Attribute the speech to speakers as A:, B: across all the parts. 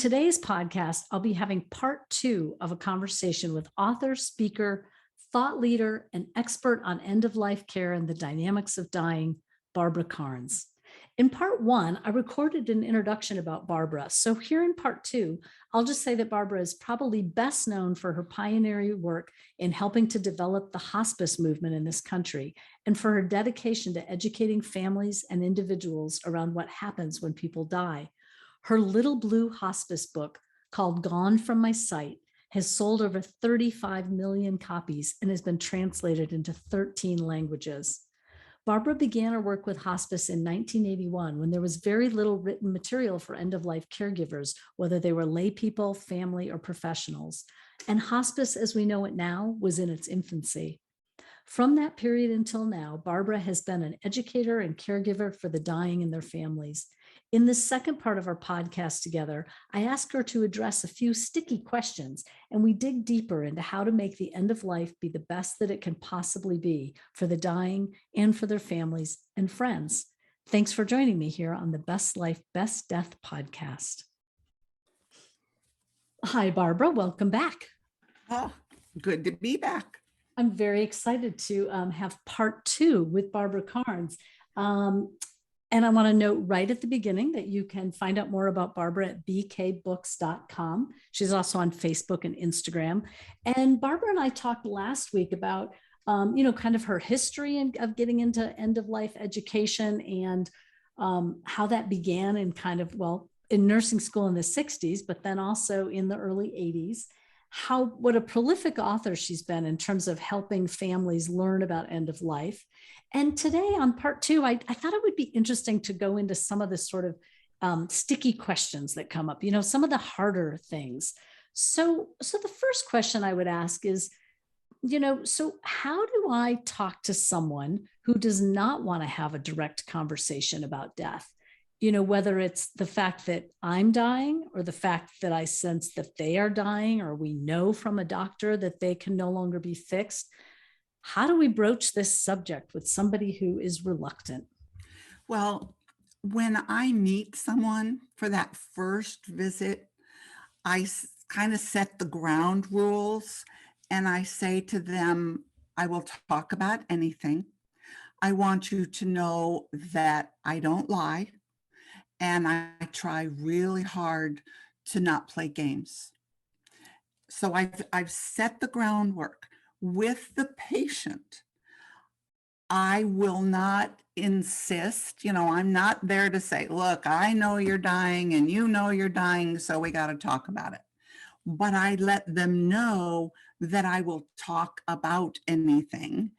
A: today's podcast, I'll be having part 2 of a conversation with author, speaker, thought leader, and expert on end-of-life care and the dynamics of dying, Barbara Karnes. In part 1, I recorded an introduction about Barbara. So here in part 2, I'll just say that Barbara is probably best known for her pioneering work in helping to develop the hospice movement in this country and for her dedication to educating families and individuals around what happens when people die. Her Little Blue Hospice book, called Gone From My Sight, has sold over 35 million copies and has been translated into 13 languages. Barbara began her work with hospice in 1981 when there was very little written material for end-of-life caregivers, whether they were lay people, family, or professionals. And hospice, as we know it now, was in its infancy. From that period until now, Barbara has been an educator and caregiver for the dying and their families. In the second part of our podcast together, I asked her to address a few sticky questions, and we dig deeper into how to make the end of life be the best that it can possibly be for the dying and for their families and friends. Thanks for joining me here on the Best Life, Best Death podcast. Hi, Barbara. Welcome back.
B: Oh, good to be back.
A: I'm very excited to have part 2 with Barbara Karnes. And I want to note right at the beginning that you can find out more about Barbara at bkbooks.com. She's also on Facebook and Instagram. And Barbara and I talked last week about, kind of her history of getting into end-of-life education and how that began in in nursing school in the 60s, but then also in the early 80s. What a prolific author she's been in terms of helping families learn about end of life. And today on part 2, I thought it would be interesting to go into some of the sort of sticky questions that come up, some of the harder things. So the first question I would ask is, so how do I talk to someone who does not want to have a direct conversation about death? Whether it's the fact that I'm dying or the fact that I sense that they are dying, or we know from a doctor that they can no longer be fixed. How do we broach this subject with somebody who is reluctant?
B: Well, when I meet someone for that first visit, I kind of set the ground rules and I say to them, I will talk about anything. I want you to know that I don't lie. And I try really hard to not play games. So I've set the groundwork. With the patient, I will not insist, I'm not there to say, look, I know you're dying and you know you're dying, so we got to talk about it. But I let them know that I will talk about anything.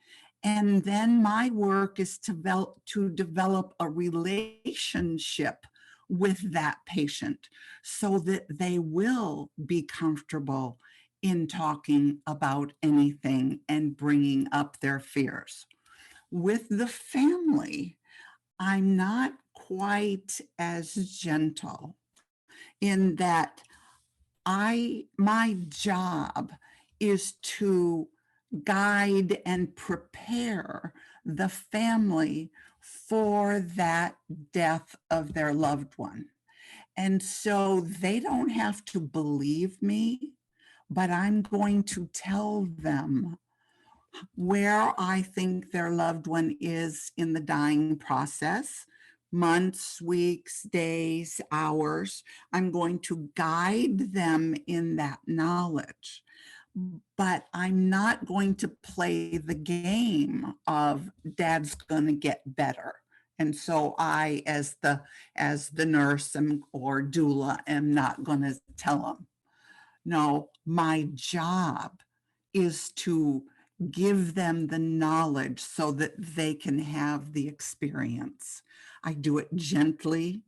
B: And then my work is to develop a relationship with that patient so that they will be comfortable in talking about anything and bringing up their fears. With the family, I'm not quite as gentle in that my job is to guide and prepare the family for that death of their loved one. And so they don't have to believe me, but I'm going to tell them where I think their loved one is in the dying process, months, weeks, days, hours. I'm going to guide them in that knowledge. But I'm not going to play the game of dad's going to get better. And so I, as the nurse or doula, am not going to tell them. No, my job is to give them the knowledge so that they can have the experience. I do it gently,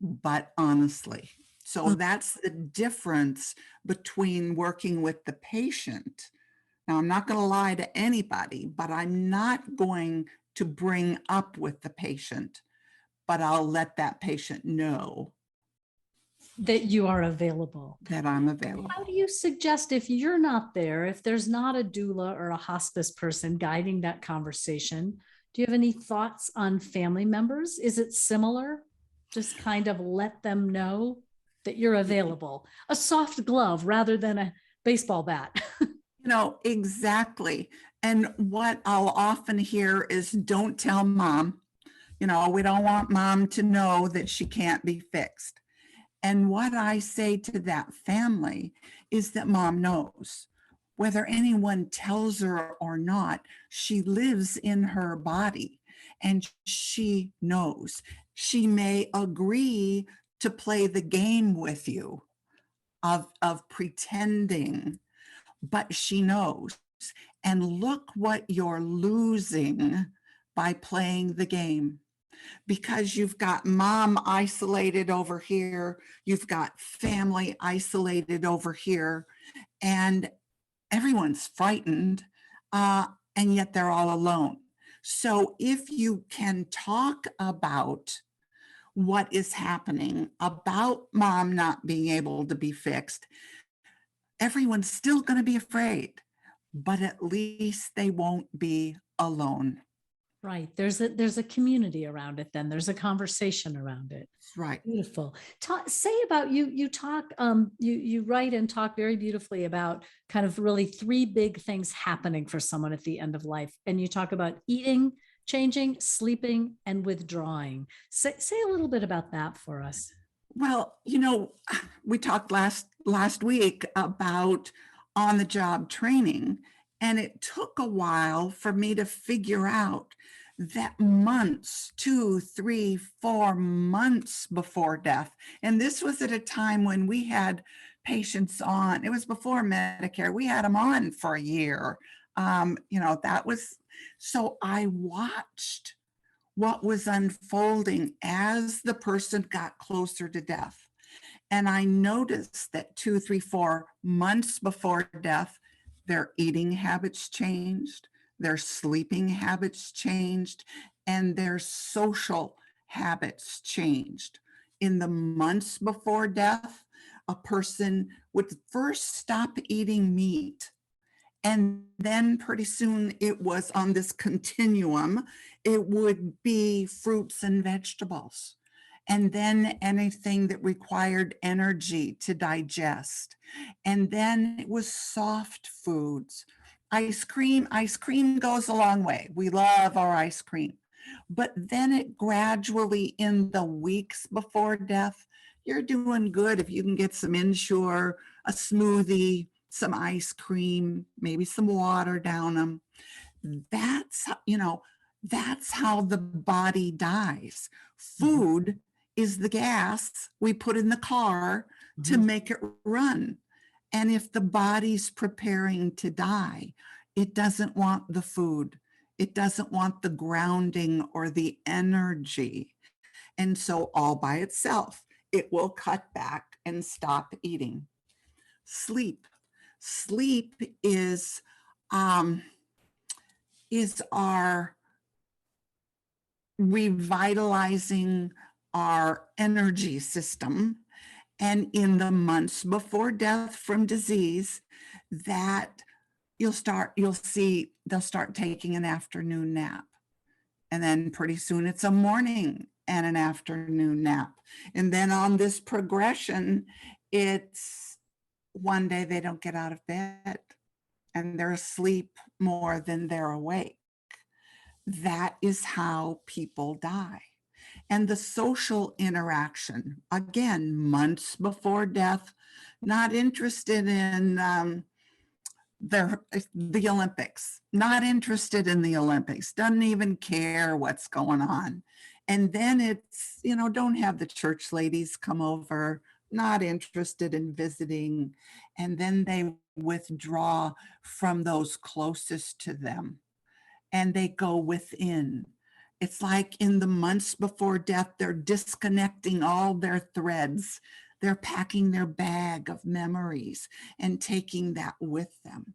B: but honestly. So that's the difference between working with the patient. Now, I'm not going to lie to anybody, but I'm not going to bring up with the patient, but I'll let that patient know
A: that you are available.
B: That I'm available.
A: How do you suggest, if you're not there, if there's not a doula or a hospice person guiding that conversation, do you have any thoughts on family members? Is it similar? Just kind of let them know? that you're available, a soft glove rather than a baseball bat.
B: Exactly. And what I'll often hear is, don't tell mom. We don't want mom to know that she can't be fixed. And what I say to that family is that mom knows. Whether anyone tells her or not, she lives in her body and she knows. She may agree to play the game with you of pretending, but she knows. And look what you're losing by playing the game, because you've got mom isolated over here, you've got family isolated over here, and everyone's frightened, and yet they're all alone. So if you can talk about what is happening, about mom not being able to be fixed, everyone's still going to be afraid, but at least they won't be alone.
A: Right. There's a community around it then. There's a conversation around it.
B: Right.
A: Beautiful. Say about you talk, you write and talk very beautifully about kind of really three big things happening for someone at the end of life. And you talk about eating, changing, sleeping, and withdrawing. Say a little bit about that for us.
B: Well, we talked last week about on the job training, and it took a while for me to figure out that months, 2, 3, 4 months before death. And this was at a time when we had patients on, it was before Medicare, we had them on for a year. That was, so I watched what was unfolding as the person got closer to death. And I noticed that 2, 3, 4 months before death, their eating habits changed, their sleeping habits changed, and their social habits changed. In the months before death, a person would first stop eating meat. And then pretty soon it was on this continuum. It would be fruits and vegetables. And then anything that required energy to digest. And then it was soft foods. Ice cream goes a long way. We love our ice cream. But then it gradually, in the weeks before death, you're doing good if you can get some Ensure, a smoothie, some ice cream, maybe some water down them. That's how the body dies. Food is the gas we put in the car to make it run. And if the body's preparing to die, it doesn't want the food. It doesn't want the grounding or the energy. And so all by itself, it will cut back and stop eating. Sleep. Sleep is our revitalizing our energy system. And in the months before death from disease, that you'll see they'll start taking an afternoon nap. And then pretty soon it's a morning and an afternoon nap. And then on this progression, it's one day they don't get out of bed and they're asleep more than they're awake. That is how people die. And the social interaction, again, months before death, not interested in the Olympics, not interested in the Olympics, doesn't even care what's going on. And then it's, don't have the church ladies come over, not interested in visiting. And then they withdraw from those closest to them and they go within. It's like in the months before death, they're disconnecting all their threads. They're packing their bag of memories and taking that with them.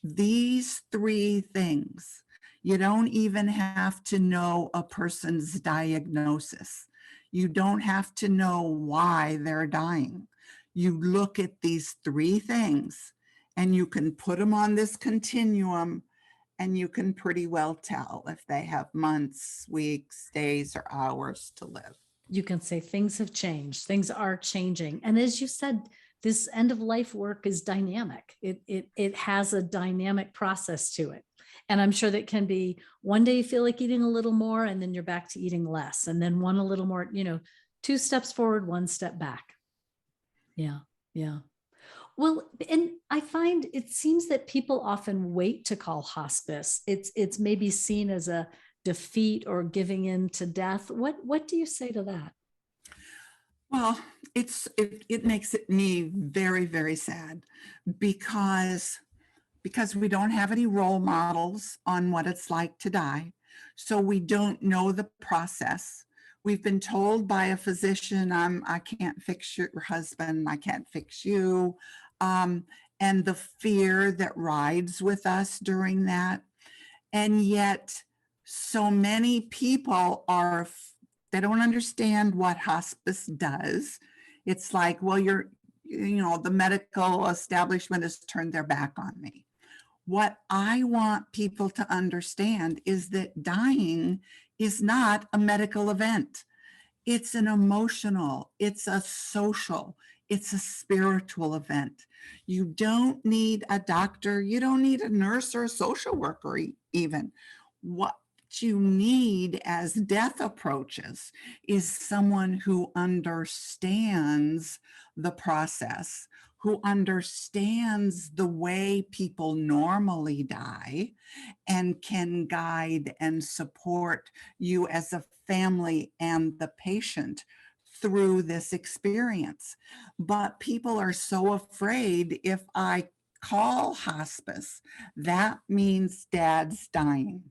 B: These three things, you don't even have to know a person's diagnosis. You don't have to know why they're dying. You look at these three things and you can put them on this continuum and you can pretty well tell if they have months, weeks, days, or hours to live.
A: You can say things have changed, things are changing. And as you said, this end of life work is dynamic. It has a dynamic process to it. And I'm sure that can be one day you feel like eating a little more and then you're back to eating less. And then one a little more, two steps forward, one step back. Yeah. Yeah. Well, and I find it seems that people often wait to call hospice. It's maybe seen as a defeat or giving in to death. What do you say to that?
B: Well, it makes me very, very sad because we don't have any role models on what it's like to die. So we don't know the process. We've been told by a physician, I can't fix your husband, I can't fix you. Um, and the fear that rides with us during that. And yet, so many people they don't understand what hospice does. It's like, well, the medical establishment has turned their back on me. What I want people to understand is that dying is not a medical event. It's an emotional, it's a social, it's a spiritual event. You don't need a doctor, you don't need a nurse or a social worker even. What you need as death approaches is someone who understands the process, who understands the way people normally die, and can guide and support you as a family and the patient through this experience. But people are so afraid, if I call hospice, that means dad's dying.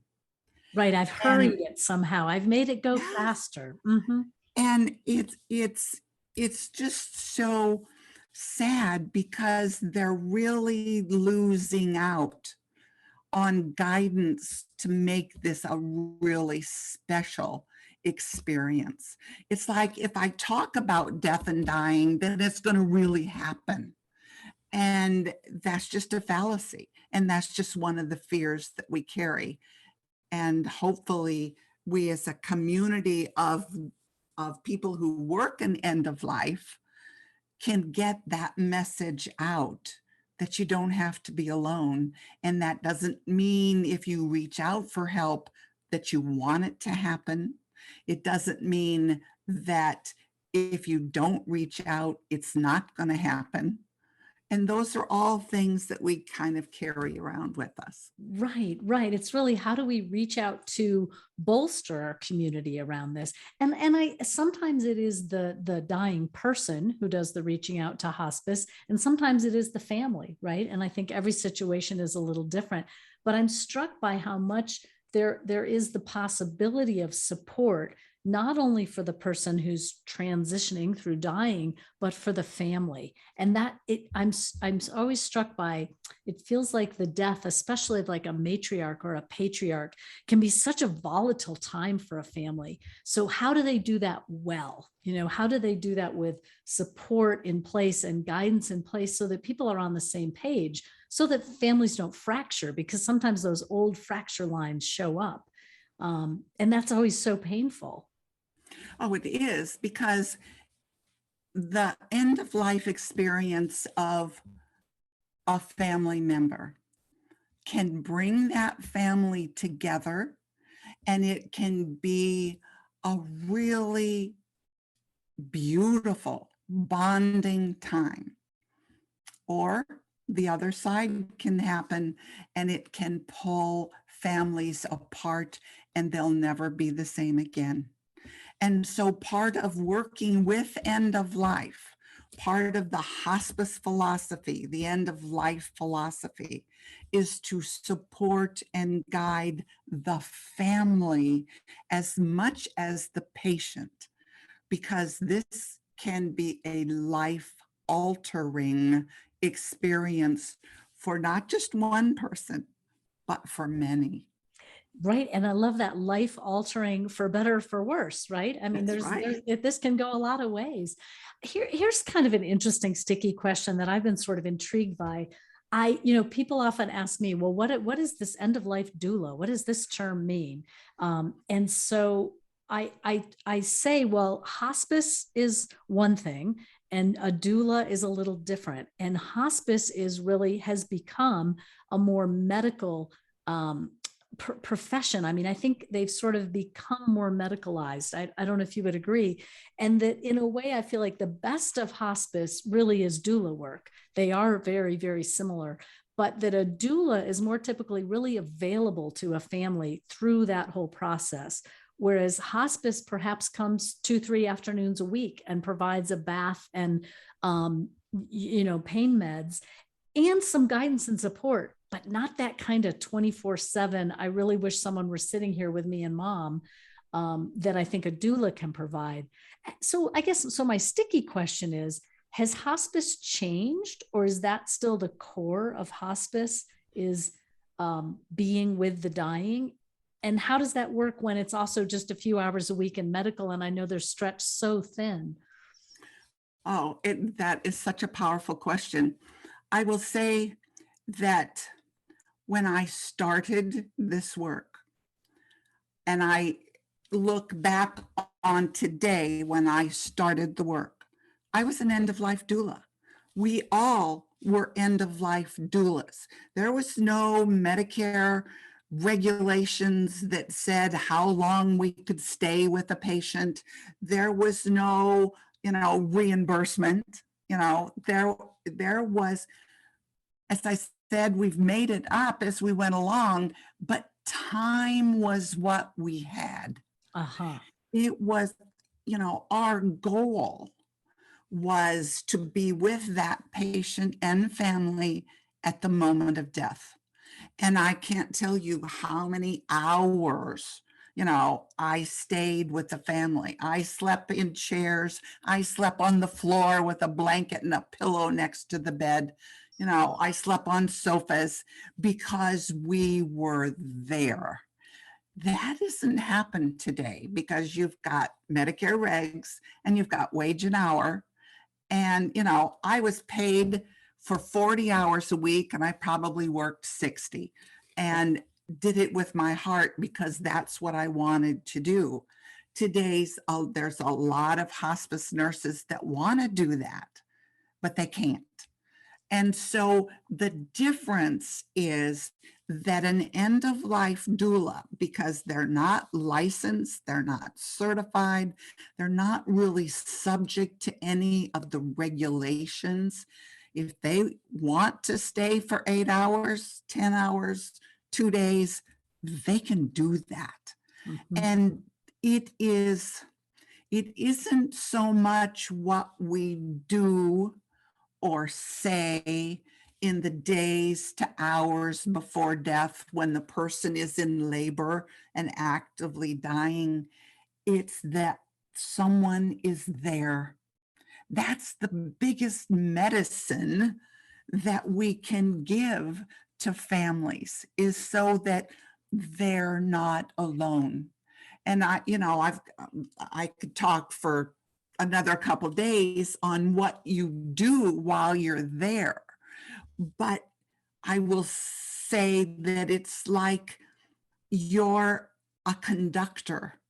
A: Right. I've
B: And
A: hurried it somehow. I've made it go
B: yes,
A: faster. Mhm.
B: and it's just so sad because they're really losing out on guidance to make this a really special experience. It's like, if I talk about death and dying, then it's going to really happen. And that's just a fallacy. And that's just one of the fears that we carry. And hopefully, we as a community of people who work in end of life can get that message out, that you don't have to be alone. And that doesn't mean if you reach out for help that you want it to happen. It doesn't mean that if you don't reach out, it's not going to happen. And those are all things that we kind of carry around with us.
A: Right, right. It's really how do we reach out to bolster our community around this? And I sometimes it is the dying person who does the reaching out to hospice, and sometimes it is the family, right? And I think every situation is a little different. But I'm struck by how much there is the possibility of support, not only for the person who's transitioning through dying, but for the family. And that I'm always struck by, it feels like the death, especially of like a matriarch or a patriarch, can be such a volatile time for a family. So how do they do that well? How do they do that with support in place and guidance in place so that people are on the same page, so that families don't fracture? Because sometimes those old fracture lines show up. And that's always so painful.
B: Oh, it is, because the end of life experience of a family member can bring that family together, and it can be a really beautiful bonding time. Or the other side can happen, and it can pull families apart, and they'll never be the same again. And so part of working with end of life, part of the hospice philosophy, the end of life philosophy, is to support and guide the family as much as the patient, because this can be a life altering experience for not just one person, but for many.
A: Right. And I love that, life altering, for better or for worse, right? I mean,
B: That's right.
A: this can go a lot of ways. Here's kind of an interesting, sticky question that I've been sort of intrigued by. People often ask me, well, what is this end of life doula? What does this term mean? And so I say, well, hospice is one thing and a doula is a little different. And hospice is really has become a more medical profession. I mean, I think they've sort of become more medicalized. I don't know if you would agree. And that in a way, I feel like the best of hospice really is doula work. They are very, very similar, but that a doula is more typically really available to a family through that whole process. Whereas hospice perhaps comes 2, 3 afternoons a week and provides a bath and, pain meds and some guidance and support, but not that kind of 24/7. I really wish someone were sitting here with me and mom, that I think a doula can provide. So I guess, so my sticky question is, has hospice changed, or is that still the core of hospice, is being with the dying? And how does that work when it's also just a few hours a week in medical? And I know they're stretched so thin.
B: Oh, that is such a powerful question. I will say that when I started this work, and I look back on today when I started the work, I was an end of life doula. We all were end of life doulas. There was no Medicare regulations that said how long we could stay with a patient. There was no, reimbursement. There was, as I said, we've made it up as we went along, but time was what we had.
A: Uh-huh.
B: It was, our goal was to be with that patient and family at the moment of death. And I can't tell you how many hours, I stayed with the family. I slept in chairs. I slept on the floor with a blanket and a pillow next to the bed. I slept on sofas because we were there. That doesn't happen today because you've got Medicare regs and you've got wage and hour. And, I was paid for 40 hours a week and I probably worked 60 and did it with my heart because that's what I wanted to do. There's a lot of hospice nurses that want to do that, but they can't. And so the difference is that an end of life doula, because they're not licensed, they're not certified, they're not really subject to any of the regulations. If they want to stay for 8 hours, 10 hours, 2 days, they can do that.
A: Mhm.
B: And it isn't so much what we do or say in the days to hours before death when the person is in labor and actively dying. It's that someone is there. That's the biggest medicine that we can give to families, is so that they're not alone. And I could talk for another couple days on what you do while you're there. But I will say that it's like you're a conductor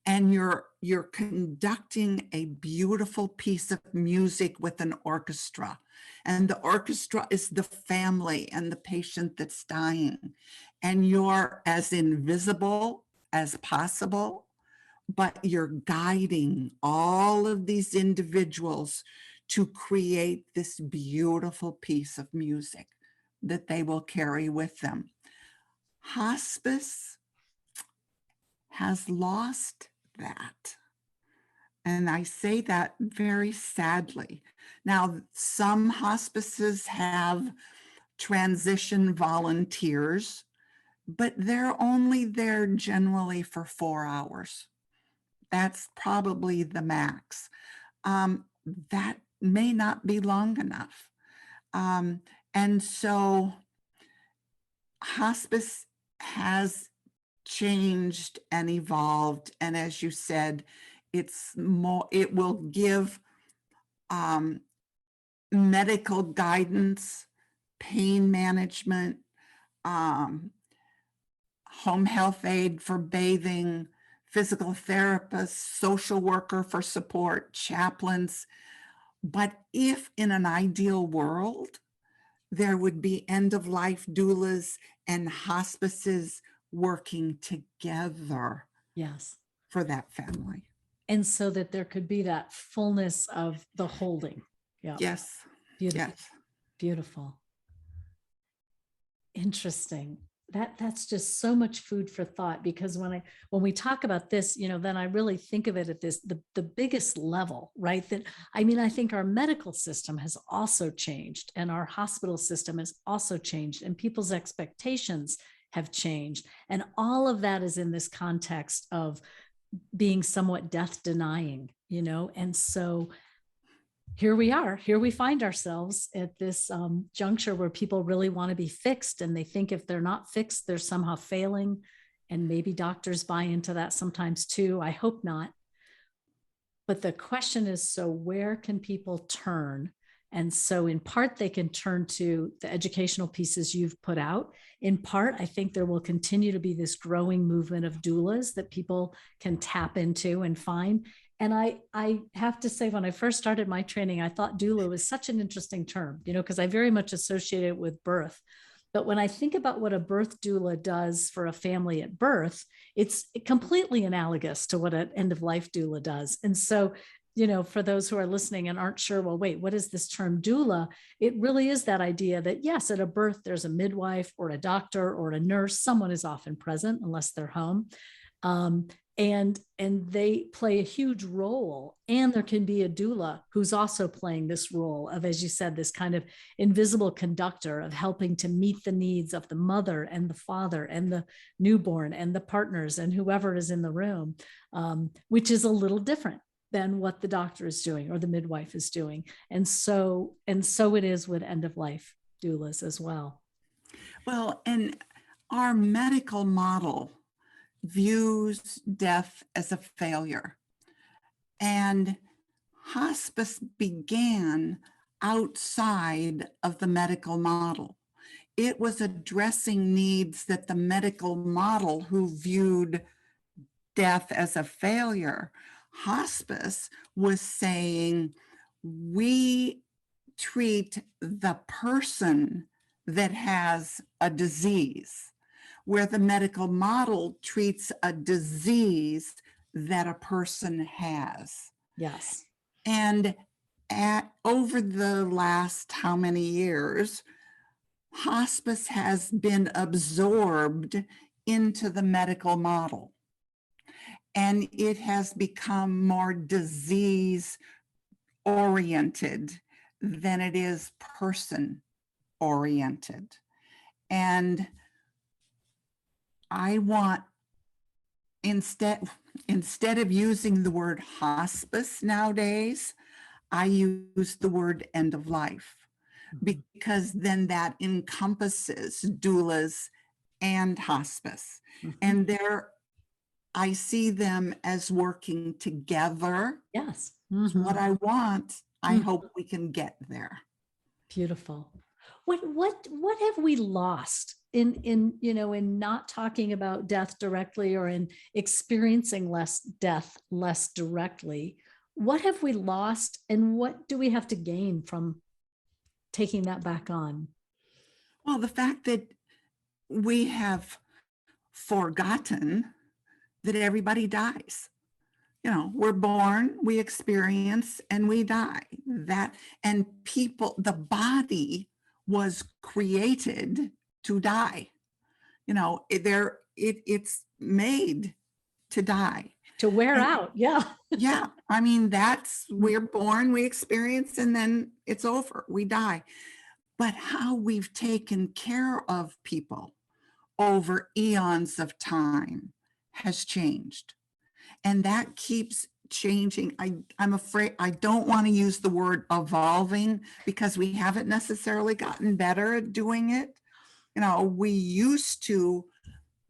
B: and you're conducting a beautiful piece of music with an orchestra. And the orchestra is the family and the patient that's dying. And you're as invisible as possible, but you're guiding all of these individuals to create this beautiful piece of music that they will carry with them. Hospice has lost that. And I say that very sadly. Now, some hospices have transition volunteers, but they're only there generally for 4 hours. That's probably the max. That may not be long enough. And so hospice has changed and evolved. And as you said, it will give medical guidance, pain management, home health aid for bathing, physical therapists, social worker for support, chaplains. But if in an ideal world, there would be end-of-life doulas and hospices working together
A: Yes.
B: for that family.
A: And so that there could be that fullness of the holding. Yeah.
B: Yes,
A: Beautiful.
B: yes.
A: Beautiful. Interesting. That's just so much food for thought, because when we talk about this, then I really think of it at the biggest level, right? That, I mean, I think our medical system has also changed, and our hospital system has also changed, and people's expectations have changed. And all of that is in this context of being somewhat death denying, and so here we find ourselves at this juncture where people really want to be fixed, and they think if they're not fixed, they're somehow failing. And maybe doctors buy into that sometimes too. I hope not. But the question is, so where can people turn? And so in part, they can turn to the educational pieces you've put out. In part, I think there will continue to be this growing movement of doulas that people can tap into and find. And I have to say, when I first started my training, I thought doula was such an interesting term, because I very much associate it with birth. But when I think about what a birth doula does for a family at birth, it's completely analogous to what an end of life doula does. And so, for those who are listening and aren't sure, well, wait, what is this term doula? It really is that idea that, yes, at a birth, there's a midwife or a doctor or a nurse. Someone is often present unless they're home. And they play a huge role. And there can be a doula who's also playing this role of, as you said, this kind of invisible conductor of helping to meet the needs of the mother and the father and the newborn and the partners and whoever is in the room, which is a little different than what the doctor is doing or the midwife is doing. And so it is with end of life doulas as well.
B: Well, and our medical model views death as a failure. And hospice began outside of the medical model. It was addressing needs that the medical model, who viewed death as a failure, hospice was saying, we treat the person that has a disease, where the medical model treats a disease that a person has.
A: Yes.
B: And over the last how many years, hospice has been absorbed into the medical model. And it has become more disease oriented than it is person oriented. And I want, instead of using the word hospice nowadays, I use the word end of life, because then that encompasses doulas and hospice.
A: Mm-hmm.
B: And I see them as working together.
A: Yes.
B: It's what I want. I hope we can get there.
A: Beautiful. What have we lost in not talking about death directly, or in experiencing less death less directly? What have we lost, and what do we have to gain from taking that back on?
B: Well, the fact that we have forgotten that everybody dies. We're born, we experience, and we die. And the body was created to die. It's made to die.
A: To wear out. Yeah.
B: Yeah. I mean, we're born, we experience, and then it's over. We die. But how we've taken care of people over eons of time has changed. And that keeps changing. I'm afraid I don't want to use the word evolving, because we haven't necessarily gotten better at doing it. We used to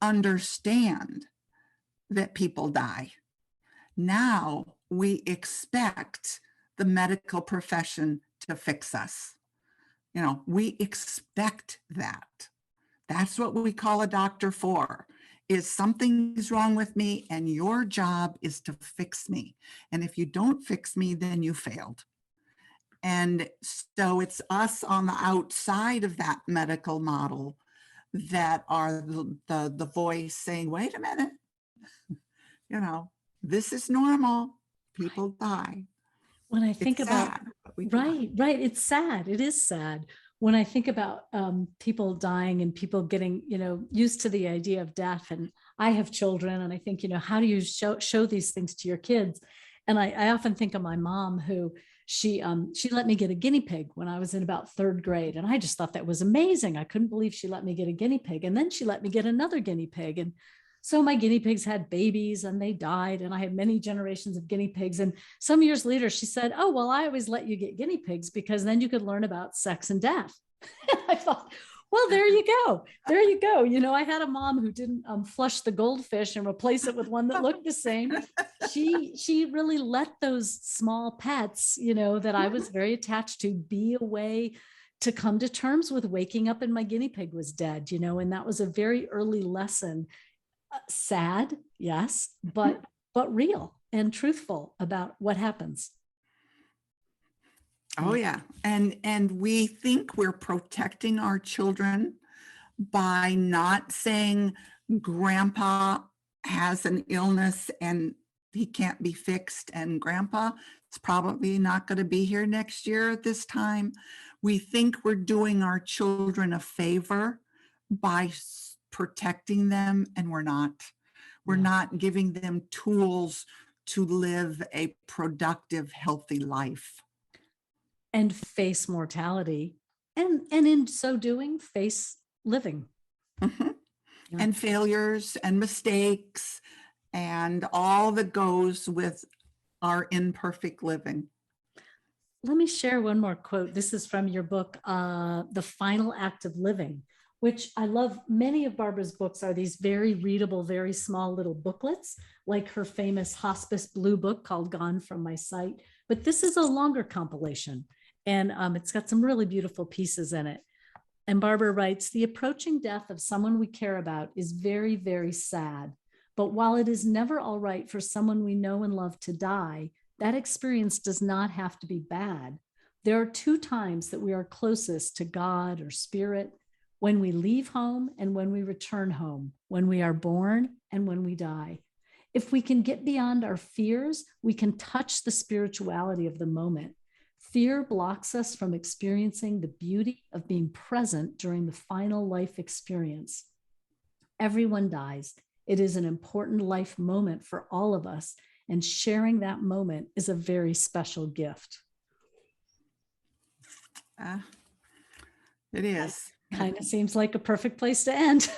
B: understand that people die. Now we expect the medical profession to fix us. We expect that. That's what we call a doctor for, is something's wrong with me, and your job is to fix me. And if you don't fix me, then you failed. And so it's us on the outside of that medical model that are the voice saying, wait a minute, this is normal. People die.
A: When I think
B: It's
A: about,
B: sad, but we die.
A: right. It's sad. It is sad. When I think about people dying and people getting, used to the idea of death, and I have children, and I think, how do you show these things to your kids? And I often think of my mom, who she let me get a guinea pig when I was in about third grade. And I just thought that was amazing. I couldn't believe she let me get a guinea pig. And then she let me get another guinea pig. And so my guinea pigs had babies and they died. And I had many generations of guinea pigs. And some years later, she said, oh, well, I always let you get guinea pigs because then you could learn about sex and death. I thought, well, there you go. There you go. I had a mom who didn't flush the goldfish and replace it with one that looked the same. She really let those small pets, that I was very attached to, be a way to come to terms with waking up and my guinea pig was dead, and that was a very early lesson. Sad, yes, but real and truthful about what happens.
B: Oh yeah. And we think we're protecting our children by not saying grandpa has an illness and he can't be fixed, and grandpa is probably not going to be here next year at this time. We think we're doing our children a favor by protecting them, and we're not. We're not giving them tools to live a productive, healthy life.
A: And face mortality, and in so doing, face living.
B: Mm-hmm. Yeah. And failures and mistakes and all that goes with our imperfect living.
A: Let me share one more quote. This is from your book, The Final Act of Living, which I love. Many of Barbara's books are these very readable, very small little booklets, like her famous hospice blue book called Gone From My Sight. But this is a longer compilation, and it's got some really beautiful pieces in it. And Barbara writes, the approaching death of someone we care about is very, very sad. But while it is never all right for someone we know and love to die, that experience does not have to be bad. There are two times that we are closest to God or spirit: when we leave home and when we return home, when we are born and when we die. If we can get beyond our fears, we can touch the spirituality of the moment. Fear blocks us from experiencing the beauty of being present during the final life experience. Everyone dies. It is an important life moment for all of us, and sharing that moment is a very special gift.
B: It is.
A: Kind of seems like a perfect place to end.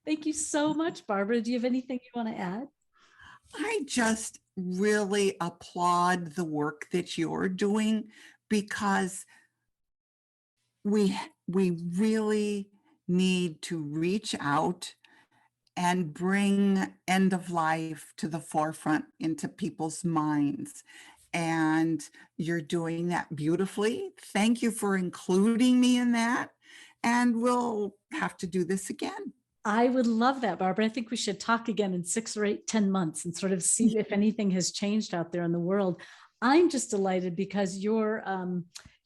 A: Thank you so much, Barbara. Do you have anything you want to add?
B: I just really applaud the work that you're doing, because we really need to reach out and bring end of life to the forefront into people's minds. And you're doing that beautifully. Thank you for including me in that. And we'll have to do this again.
A: I would love that, Barbara. I think we should talk again in 6 or 8, 10 months and sort of see if anything has changed out there in the world. I'm just delighted because you're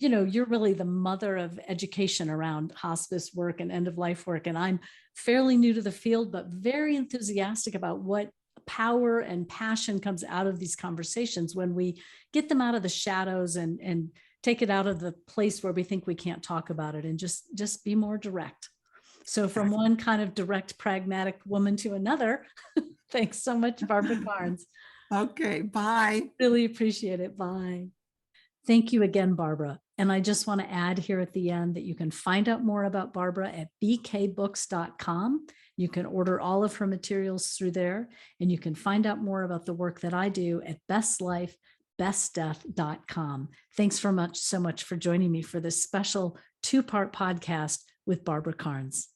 A: really the mother of education around hospice work and end of life work. And I'm fairly new to the field, but very enthusiastic about what power and passion comes out of these conversations when we get them out of the shadows and take it out of the place where we think we can't talk about it, and just be more direct. So from one kind of direct, pragmatic woman to another, thanks so much, Barbara Karnes.
B: Okay, bye.
A: Really appreciate it. Bye. Thank you again, Barbara. And I just want to add here at the end that you can find out more about Barbara at bkbooks.com. You can order all of her materials through there, and you can find out more about the work that I do at bestlifebestdeath.com. Thanks so much for joining me for this special 2-part podcast with Barbara Karnes.